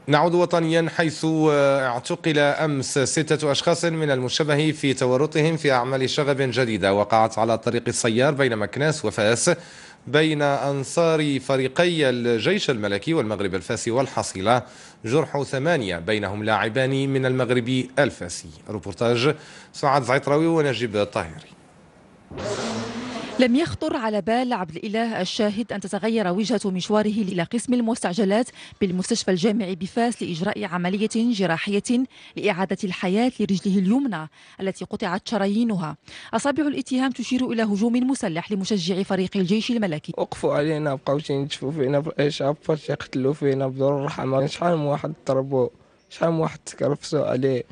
نعود وطنيا، حيث اعتقل أمس 6 أشخاص من المشتبه في تورطهم في أعمال شغب جديدة وقعت على طريق السيار بين مكناس وفاس بين أنصار فريقي الجيش الملكي والمغرب الفاسي والحصيلة. جرح 8 بينهم لاعبان من المغرب الفاسي. روبورتاج سعاد زعيطراوي ونجيب الطاهري. لم يخطر على بال عبد الإله الشاهد أن تتغير وجهة مشواره إلى قسم المستعجلات بالمستشفى الجامعي بفاس لإجراء عملية جراحية لإعادة الحياة لرجله اليمنى التي قطعت شرايينها. أصابع الاتهام تشير إلى هجوم مسلح لمشجعي فريق الجيش الملكي. وقفوا علينا، بقاو تينتفوا فينا بالإشعاع، باش يقتلوا فينا بدون الرحمة. شحال من واحد ضربوا، شحال من واحد تكرفسوا عليه.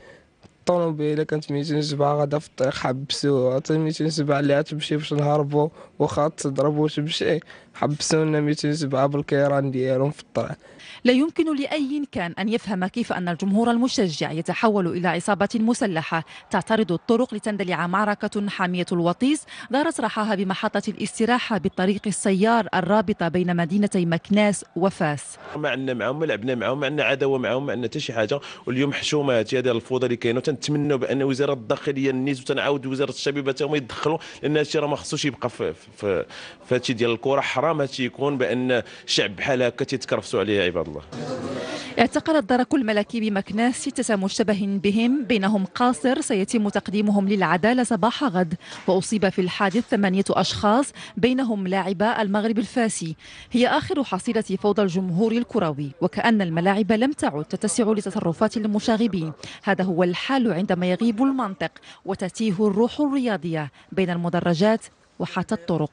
الطوموبيله كانت 207 غادا في الطريق، حبسوها حتى 207 اللي غتمشي باش نهربوا، واخا تضربوا تمشي حبسونا 207 بالكيران ديالهم في الطريق. لا يمكن لأي كان أن يفهم كيف أن الجمهور المشجع يتحول إلى عصابة مسلحة تعترض الطرق لتندلع معركة حامية الوطيس دارت رحاها بمحطة الاستراحة بالطريق السيار الرابطة بين مدينتي مكناس وفاس. ما عندنا معهم، ما لعبنا معهم، ما عندنا عداوه معهم، ما عندنا حتى شي حاجه. واليوم حشومات ديال الفوضى اللي كاينه، تنتمنوا بان وزاره الداخليه النيز وتنعاود وزاره الشباب حتى هما يدخلوا، لان هادشي راه ما خصوش يبقى في هادشي ديال الكره. حرام هادشي يكون بان الشعب بحال هكا تيتكرفسوا عليه يا عباد الله. اعتقل الدرك الملكي بمكناس 6 مشتبه بهم، بينهم قاصر سيتم تقديمهم للعدالة صباح غد. وأصيب في الحادث 8 أشخاص بينهم لاعبا المغرب الفاسي. هي آخر حصيلة فوضى الجمهور الكروي، وكأن الملاعب لم تعد تتسع لتصرفات المشاغبين. هذا هو الحال عندما يغيب المنطق وتتيه الروح الرياضية بين المدرجات وحتى الطرق.